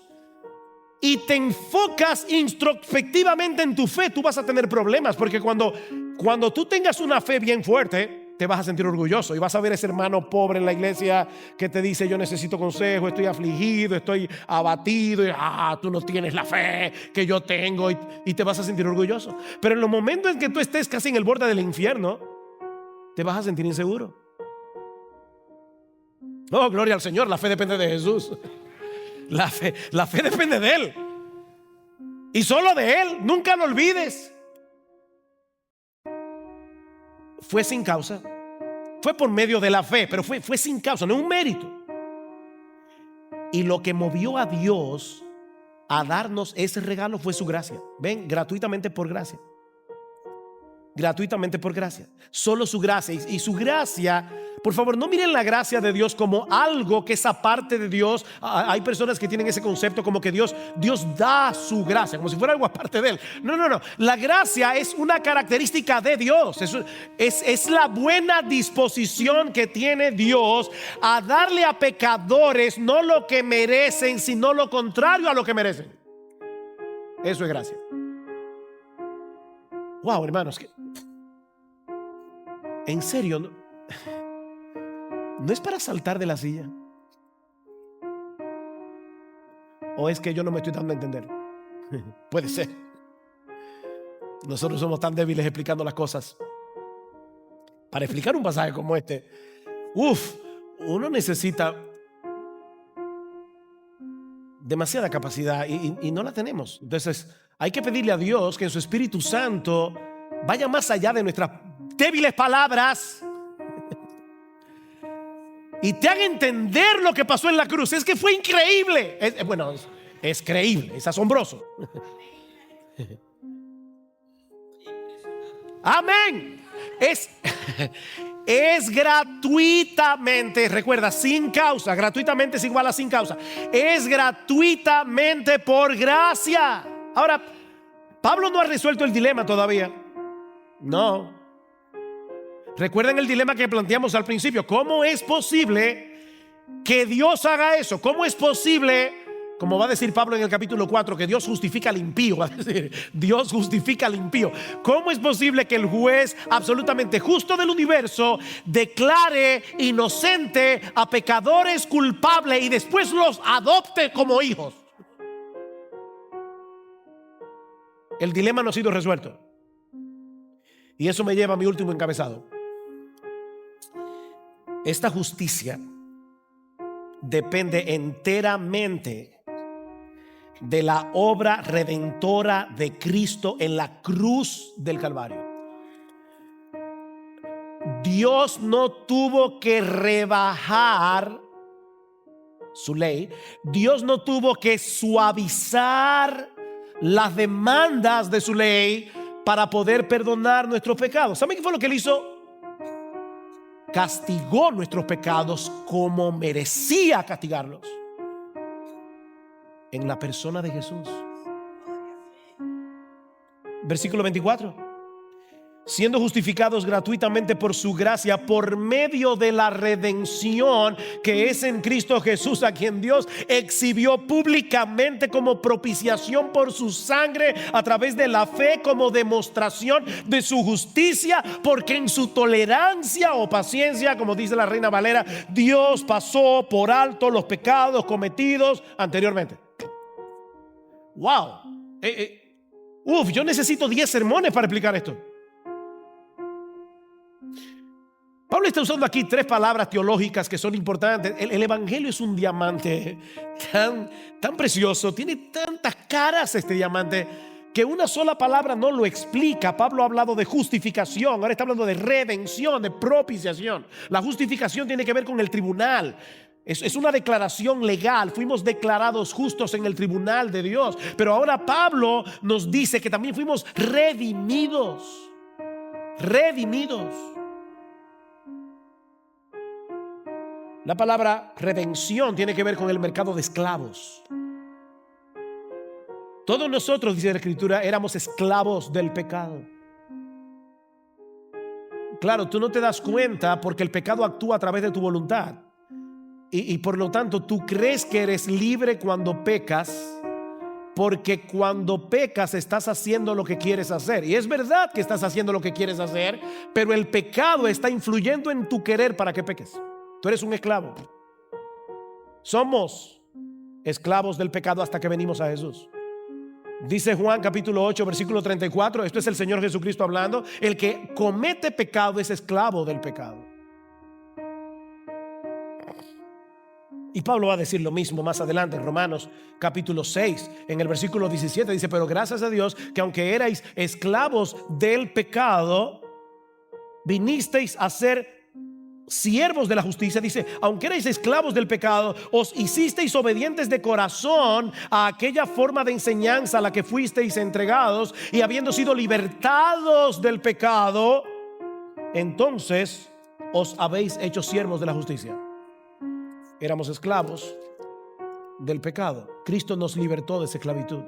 y te enfocas introspectivamente en tu fe, tú vas a tener problemas. Porque cuando tú tengas una fe bien fuerte, te vas a sentir orgulloso y vas a ver a ese hermano pobre en la iglesia que te dice: yo necesito consejo, estoy afligido, estoy abatido, y tú no tienes la fe que yo tengo, y te vas a sentir orgulloso. Pero en los momentos en que tú estés casi en el borde del infierno, te vas a sentir inseguro. Oh, gloria al Señor, la fe depende de Jesús. La fe depende de Él, y solo de Él. Nunca lo olvides. Fue sin causa, fue por medio de la fe, pero fue sin causa, no es un mérito. Y lo que movió a Dios a darnos ese regalo fue su gracia. Ven, gratuitamente por gracia. Gratuitamente por gracia. Solo su gracia. Y su gracia, por favor, no miren la gracia de Dios como algo que es aparte de Dios. Hay personas que tienen ese concepto como que Dios da su gracia, como si fuera algo aparte de Él. No. La gracia es una característica de Dios. Es la buena disposición que tiene Dios a darle a pecadores no lo que merecen, sino lo contrario a lo que merecen. Eso es gracia. Wow, hermanos, en serio, no es para saltar de la silla. ¿O es que yo no me estoy dando a entender? Puede ser. Nosotros somos tan débiles explicando las cosas. Para explicar un pasaje como este, uno necesita demasiada capacidad y no la tenemos. Entonces hay que pedirle a Dios que en su Espíritu Santo vaya más allá de nuestras débiles palabras y te haga entender lo que pasó en la cruz. Es que fue increíble. Es creíble, es asombroso. Amén. Es gratuitamente, recuerda, sin causa. Gratuitamente es igual a sin causa. Es gratuitamente por gracia. Ahora, Pablo no ha resuelto el dilema todavía. No. Recuerden el dilema que planteamos al principio. ¿Cómo es posible que Dios haga eso? ¿Cómo es posible, como va a decir Pablo en el capítulo 4, que Dios justifica al impío? Va a decir, Dios justifica al impío. ¿Cómo es posible que el juez absolutamente justo del universo declare inocente a pecadores culpables y después los adopte como hijos? El dilema no ha sido resuelto. Y eso me lleva a mi último encabezado. Esta justicia depende enteramente de la obra redentora de Cristo en la cruz del Calvario. Dios no tuvo que rebajar su ley. Dios no tuvo que suavizar las demandas de su ley para poder perdonar nuestros pecados. ¿Saben qué fue lo que él hizo? Castigó nuestros pecados como merecía castigarlos, en la persona de Jesús. Versículo 24. Siendo justificados gratuitamente por su gracia, por medio de la redención que es en Cristo Jesús, a quien Dios exhibió públicamente como propiciación por su sangre, a través de la fe, como demostración de su justicia, porque en su tolerancia o paciencia, como dice la Reina Valera, Dios pasó por alto los pecados cometidos anteriormente. Wow. Yo necesito 10 sermones para explicar esto. Pablo está usando aquí 3 palabras teológicas que son importantes. El evangelio es un diamante tan precioso, tiene tantas caras este diamante, que una sola palabra no lo explica. Pablo ha hablado de justificación, ahora está hablando de redención, de propiciación. La justificación tiene que ver con el tribunal. Es una declaración legal. Fuimos declarados justos en el tribunal de Dios. Pero ahora Pablo nos dice que también fuimos redimidos. Redimidos. La palabra redención tiene que ver con el mercado de esclavos. Todos nosotros, dice la Escritura, éramos esclavos del pecado. Claro, tú no te das cuenta porque el pecado actúa a través de tu voluntad. Y por lo tanto tú crees que eres libre cuando pecas, porque cuando pecas estás haciendo lo que quieres hacer. Y es verdad que estás haciendo lo que quieres hacer, pero el pecado está influyendo en tu querer para que peques. Tú eres un esclavo. Somos esclavos del pecado hasta que venimos a Jesús. Dice Juan capítulo 8 versículo 34. Esto es el Señor Jesucristo hablando. El que comete pecado es esclavo del pecado. Y Pablo va a decir lo mismo más adelante en Romanos capítulo 6, en el versículo 17 dice: pero gracias a Dios que aunque erais esclavos del pecado, vinisteis a ser siervos de la justicia. Dice: aunque erais esclavos del pecado, os hicisteis obedientes de corazón a aquella forma de enseñanza a la que fuisteis entregados, y habiendo sido libertados del pecado, entonces os habéis hecho siervos de la justicia. Éramos esclavos del pecado. Cristo nos libertó de esa esclavitud.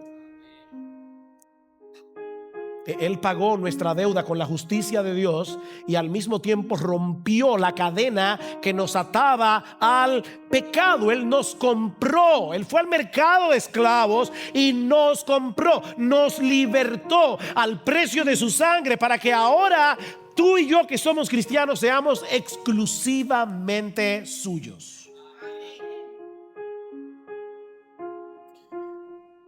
Él pagó nuestra deuda con la justicia de Dios y al mismo tiempo rompió la cadena que nos ataba al pecado. Él nos compró. Él fue al mercado de esclavos y nos compró, nos libertó al precio de su sangre, para que ahora tú y yo, que somos cristianos, seamos exclusivamente suyos.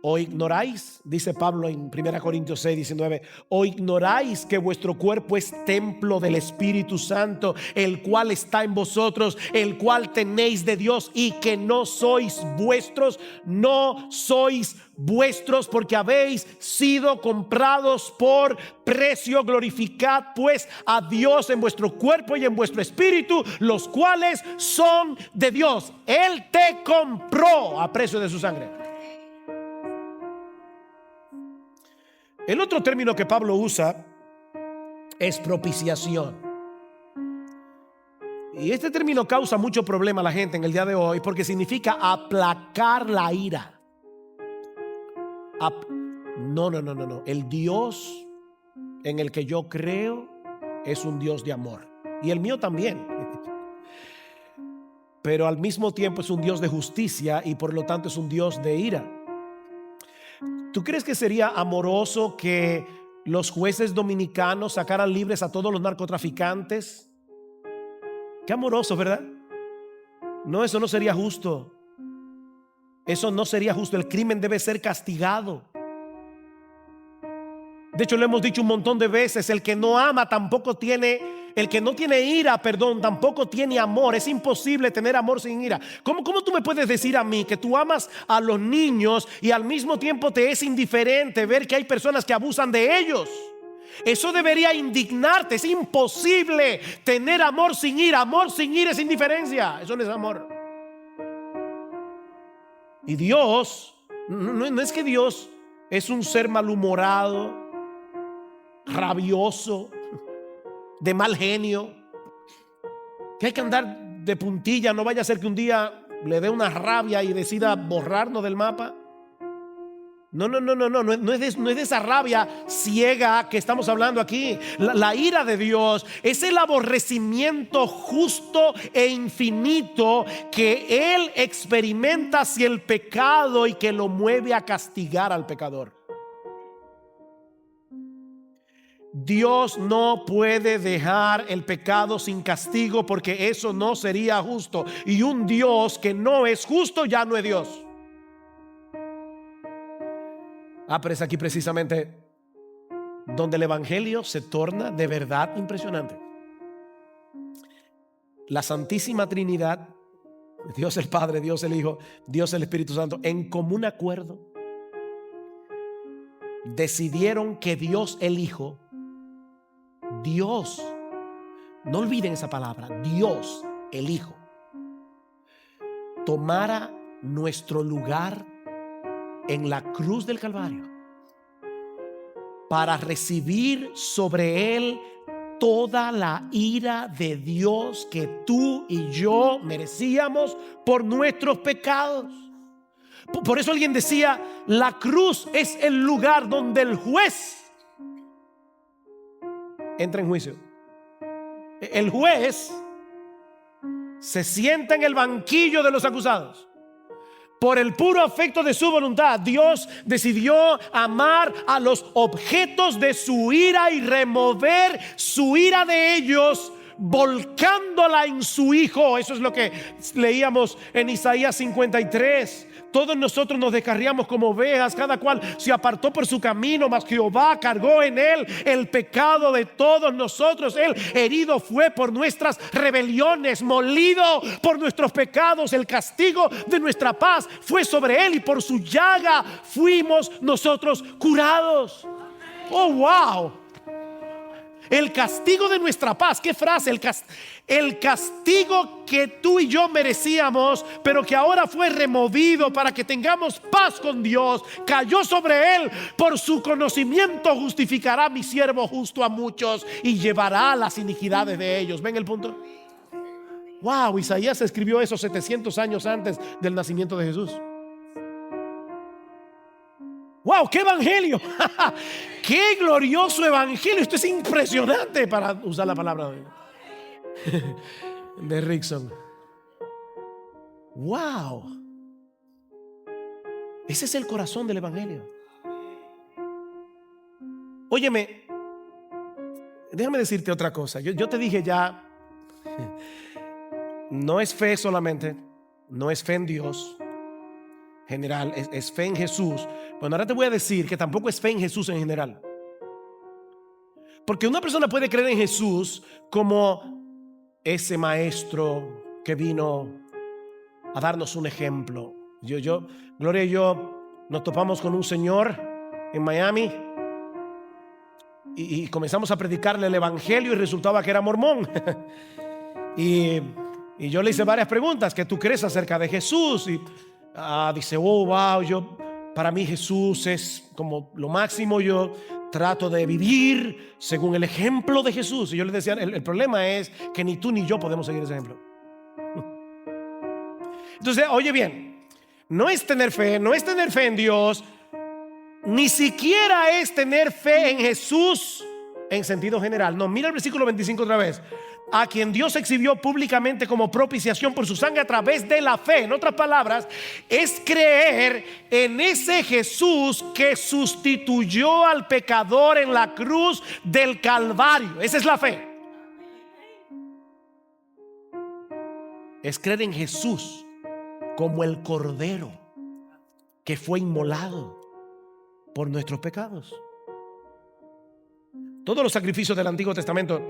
¿O ignoráis? Dice Pablo en 1 Corintios 6, 19. ¿O ignoráis que vuestro cuerpo es templo del Espíritu Santo, el cual está en vosotros, el cual tenéis de Dios, y que no sois vuestros? No sois vuestros, porque habéis sido comprados por precio. Glorificad pues a Dios en vuestro cuerpo y en vuestro espíritu, los cuales son de Dios. Él te compró a precio de su sangre. El otro término que Pablo usa es propiciación. Y este término causa mucho problema a la gente en el día de hoy, porque significa aplacar la ira. No. El Dios en el que yo creo es un Dios de amor. Y el mío también. Pero al mismo tiempo es un Dios de justicia y por lo tanto es un Dios de ira. ¿Tú crees que sería amoroso que los jueces dominicanos sacaran libres a todos los narcotraficantes? Qué amoroso, ¿verdad? No, eso no sería justo. Eso no sería justo. El crimen debe ser castigado. De hecho, lo hemos dicho un montón de veces: el que no ama tampoco tiene, el que no tiene ira, tampoco tiene amor. Es imposible tener amor sin ira. ¿Cómo tú me puedes decir a mí que tú amas a los niños y al mismo tiempo te es indiferente ver que hay personas que abusan de ellos? Eso debería indignarte. Es imposible tener amor sin ira. Amor sin ira es indiferencia. Eso no es amor. Y Dios, no es que Dios es un ser malhumorado, rabioso, de mal genio, que hay que andar de puntilla. No vaya a ser que un día le dé una rabia y decida borrarnos del mapa. No es de esa rabia ciega que estamos hablando aquí. La ira de Dios es el aborrecimiento justo e infinito que Él experimenta hacia el pecado y que lo mueve a castigar al pecador. Dios no puede dejar el pecado sin castigo, porque eso no sería justo. Y un Dios que no es justo ya no es Dios. Pero es aquí precisamente donde el Evangelio se torna de verdad impresionante. La Santísima Trinidad, Dios el Padre, Dios el Hijo, Dios el Espíritu Santo, en común acuerdo decidieron que Dios el Hijo, Dios, no olviden esa palabra, Dios el Hijo, tomara nuestro lugar en la cruz del Calvario para recibir sobre Él toda la ira de Dios que tú y yo merecíamos por nuestros pecados. Por eso alguien decía, la cruz es el lugar donde el juez entra en juicio. El juez se sienta en el banquillo de los acusados. Por el puro afecto de su voluntad, Dios decidió amar a los objetos de su ira y remover su ira de ellos, volcándola en su Hijo. Eso es lo que leíamos en Isaías 53. Todos nosotros nos descarriamos como ovejas, cada cual se apartó por su camino, mas Jehová cargó en él el pecado de todos nosotros. Él herido fue por nuestras rebeliones, molido por nuestros pecados. El castigo de nuestra paz fue sobre él, y por su llaga fuimos nosotros curados. Oh, wow. El castigo de nuestra paz. ¿Qué frase? El castigo que tú y yo merecíamos, pero que ahora fue removido para que tengamos paz con Dios, cayó sobre él. Por su conocimiento justificará mi siervo justo a muchos y llevará las iniquidades de ellos. ¿Ven el punto? Wow, Isaías escribió eso 700 años antes del nacimiento de Jesús. Wow, qué evangelio. Qué glorioso evangelio. Esto es impresionante, para usar la palabra de Rickson. Wow. Ese es el corazón del evangelio. Óyeme, déjame decirte otra cosa. Yo te dije ya, no es fe solamente, no es fe en Dios general, es fe en Jesús. Bueno, ahora te voy a decir que tampoco es fe en Jesús en general. Porque una persona puede creer en Jesús como ese maestro que vino a darnos un ejemplo. Gloria y yo nos topamos con un señor en Miami y comenzamos a predicarle el evangelio y resultaba que era mormón. y yo le hice varias preguntas. ¿Qué tú crees acerca de Jesús? Y dice, oh, wow, para mí Jesús es como lo máximo. Yo trato de vivir según el ejemplo de Jesús. Y yo le decía, el problema es que ni tú ni yo podemos seguir ese ejemplo. Entonces, oye bien, no es tener fe en Dios, ni siquiera es tener fe en Jesús en sentido general. No, mira el versículo 25 otra vez. A quien Dios exhibió públicamente como propiciación por su sangre a través de la fe. En otras palabras, es creer en ese Jesús que sustituyó al pecador en la cruz del Calvario. Esa es la fe. Es creer en Jesús como el Cordero que fue inmolado por nuestros pecados. Todos los sacrificios del Antiguo Testamento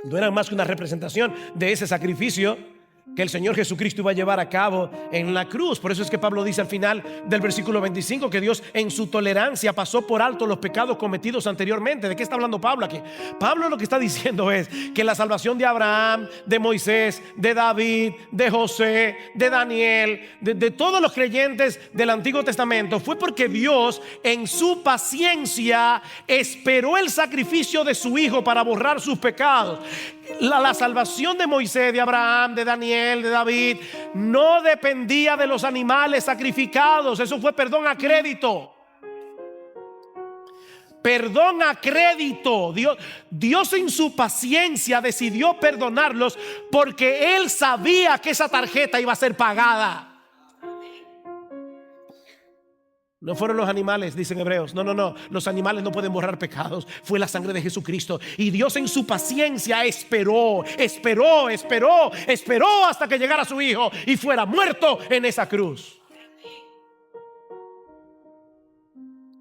no eran más que una representación de ese sacrificio que el Señor Jesucristo iba a llevar a cabo en la cruz. Por eso es que Pablo dice al final del versículo 25 que Dios en su tolerancia pasó por alto los pecados cometidos anteriormente. ¿De qué está hablando Pablo aquí? Pablo lo que está diciendo es que la salvación de Abraham, de Moisés, de David, de José, de Daniel, de todos los creyentes del Antiguo Testamento fue porque Dios en su paciencia esperó el sacrificio de su hijo para borrar sus pecados. La salvación de Moisés, de Abraham, de Daniel, de David no dependía de los animales sacrificados. Eso fue perdón a crédito. Perdón a crédito. Dios en su paciencia decidió perdonarlos porque Él sabía que esa tarjeta iba a ser pagada. No fueron los animales, dicen Hebreos. No. Los animales no pueden borrar pecados. Fue la sangre de Jesucristo. Y Dios en su paciencia esperó hasta que llegara su hijo y fuera muerto en esa cruz.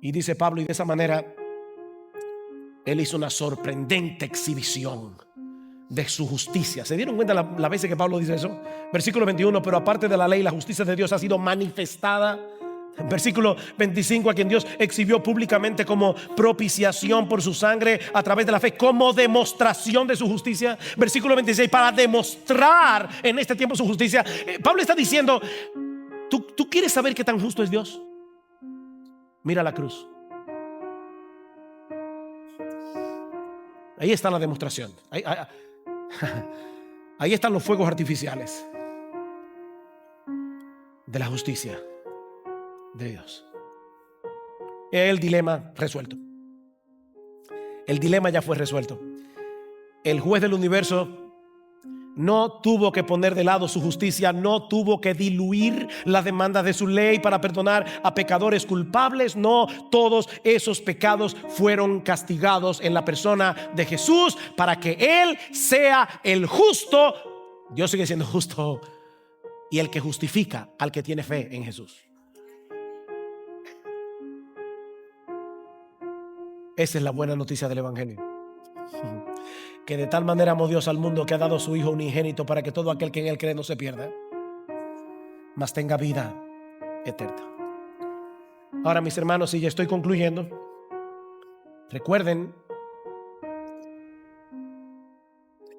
Y dice Pablo, y de esa manera Él hizo una sorprendente exhibición de su justicia. ¿Se dieron cuenta la veces que Pablo dice eso? Versículo 21, pero aparte de la ley, la justicia de Dios ha sido manifestada. Versículo 25, a quien Dios exhibió públicamente como propiciación por su sangre a través de la fe, como demostración de su justicia. Versículo 26, para demostrar en este tiempo su justicia. Pablo está diciendo, ¿tú quieres saber qué tan justo es Dios? Mira la cruz. Ahí está la demostración. Ahí están los fuegos artificiales de la justicia de Dios. El dilema resuelto. El dilema ya fue resuelto. El juez del universo no tuvo que poner de lado su justicia, no tuvo que diluir las demandas de su ley para perdonar a pecadores culpables. No, todos esos pecados fueron castigados en la persona de Jesús para que Él sea el justo. Dios sigue siendo justo y el que justifica al que tiene fe en Jesús. Esa es la buena noticia del Evangelio. Que de tal manera amó Dios al mundo que ha dado a su Hijo unigénito para que todo aquel que en Él cree no se pierda, mas tenga vida eterna. Ahora, mis hermanos, y ya estoy concluyendo, recuerden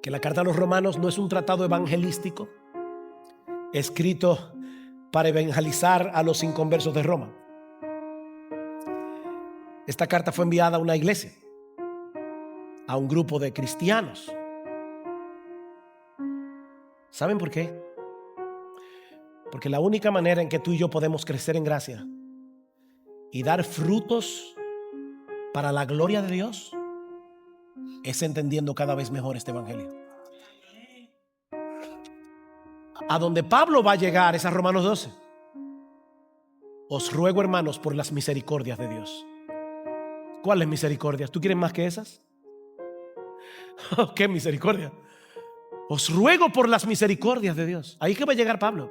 que la carta a los Romanos no es un tratado evangelístico escrito para evangelizar a los inconversos de Roma. Esta carta fue enviada a una iglesia, a un grupo de cristianos. ¿Saben por qué? Porque la única manera en que tú y yo podemos crecer en gracia y dar frutos para la gloria de Dios es entendiendo cada vez mejor este evangelio. A donde Pablo va a llegar es a Romanos 12. Os ruego, hermanos, por las misericordias de Dios. ¿Cuáles misericordias? ¿Tú quieres más que esas? ¿Qué misericordia? Os ruego por las misericordias de Dios. Ahí que va a llegar Pablo.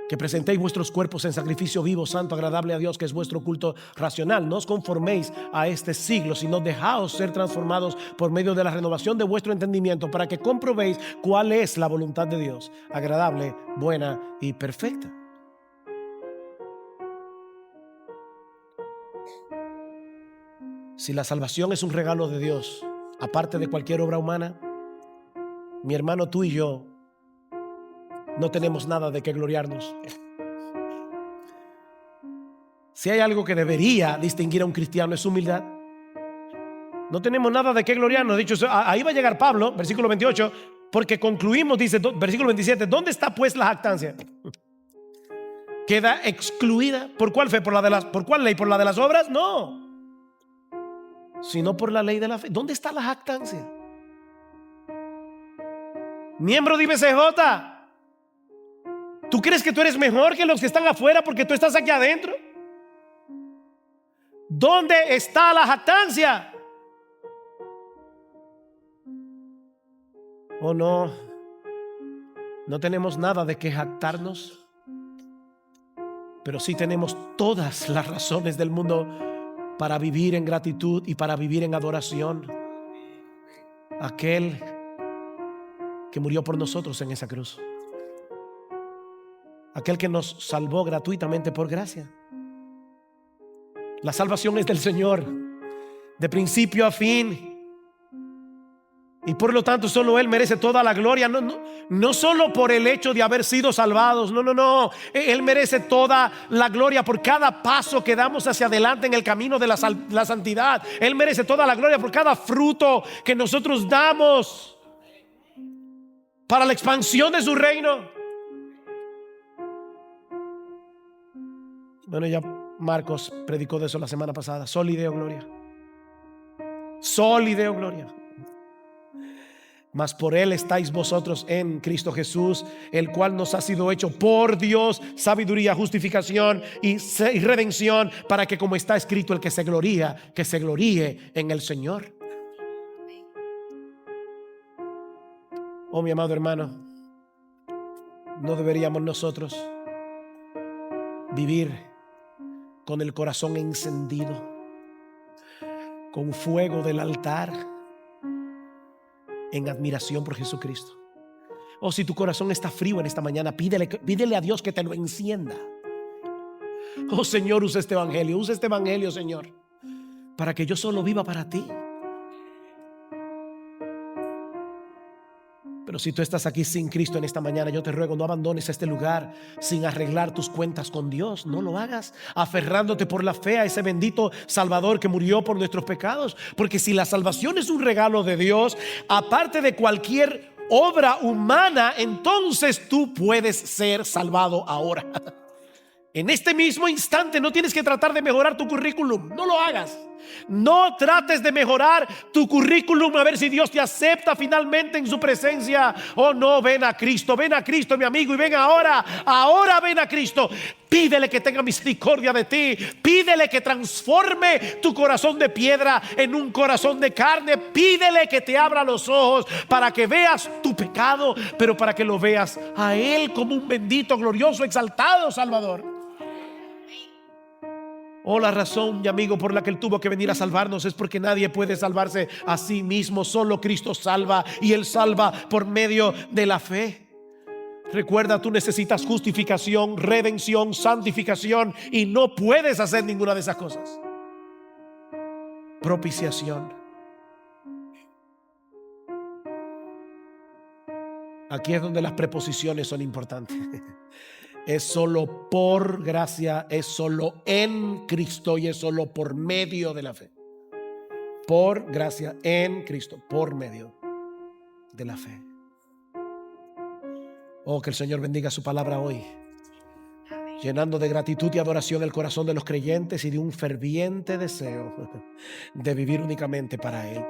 Que presentéis vuestros cuerpos en sacrificio vivo, santo, agradable a Dios, que es vuestro culto racional. No os conforméis a este siglo, sino dejaos ser transformados por medio de la renovación de vuestro entendimiento, para que comprobéis cuál es la voluntad de Dios, agradable, buena y perfecta. Si la salvación es un regalo de Dios, aparte de cualquier obra humana, mi hermano, tú y yo no tenemos nada de qué gloriarnos. Si hay algo que debería distinguir a un cristiano es su humildad. No tenemos nada de qué gloriarnos. Dicho eso, ahí va a llegar Pablo, versículo 28, porque concluimos, dice, versículo 27, ¿dónde está pues la jactancia? ¿Queda excluida? ¿Por cuál fe? ¿Por cuál ley? ¿Por la de las obras? No, sino por la ley de la fe. ¿Dónde está la jactancia? Miembro de IBCJ, ¿tú crees que tú eres mejor que los que están afuera porque tú estás aquí adentro? ¿Dónde está la jactancia? Oh, no, no tenemos nada de qué jactarnos, pero sí tenemos todas las razones del mundo para vivir en gratitud y para vivir en adoración a aquel que murió por nosotros en esa cruz. aquel que nos salvó gratuitamente por gracia. La salvación es del Señor, de principio a fin. Y por lo tanto solo Él merece toda la gloria. No solo por el hecho de haber sido salvados. No. Él merece toda la gloria por cada paso que damos hacia adelante en el camino de la santidad. Él merece toda la gloria por cada fruto que nosotros damos para la expansión de su reino. Bueno, ya Marcos predicó de eso la semana pasada. Soli Deo Gloria. Soli Deo Gloria. Mas por Él estáis vosotros en Cristo Jesús, el cual nos ha sido hecho por Dios sabiduría, justificación y redención, para que, como está escrito, el que se gloríe en el Señor. Oh, mi amado hermano, no deberíamos nosotros vivir con el corazón encendido, con fuego del altar, en admiración por Jesucristo. O si tu corazón está frío en esta mañana, pídele a Dios que te lo encienda. Oh Señor, usa este evangelio, Señor, para que yo solo viva para ti. Pero si tú estás aquí sin Cristo en esta mañana, yo te ruego, no abandones este lugar sin arreglar tus cuentas con Dios. No lo hagas aferrándote por la fe a ese bendito Salvador que murió por nuestros pecados. Porque si la salvación es un regalo de Dios, aparte de cualquier obra humana, entonces tú puedes ser salvado ahora. En este mismo instante. No tienes que tratar de mejorar tu currículum. No lo hagas. No trates de mejorar tu currículum a ver si Dios te acepta finalmente en su presencia. Oh no, ven a Cristo, mi amigo, y ven ahora ven a Cristo. Pídele que tenga misericordia de ti. Pídele que transforme tu corazón de piedra en un corazón de carne. Pídele que te abra los ojos para que veas tu pecado, pero para que lo veas a Él como un bendito, glorioso, exaltado Salvador. Oh, la razón, mi amigo, por la que Él tuvo que venir a salvarnos es porque nadie puede salvarse a sí mismo. Solo Cristo salva, y Él salva por medio de la fe. Recuerda, tú necesitas justificación, redención, santificación, y no puedes hacer ninguna de esas cosas. Propiciación. Aquí es donde las preposiciones son importantes. Es solo por gracia, es solo en Cristo y es solo por medio de la fe. Por gracia en Cristo, por medio de la fe. Oh, que el Señor bendiga su palabra hoy, llenando de gratitud y adoración el corazón de los creyentes y de un ferviente deseo de vivir únicamente para Él.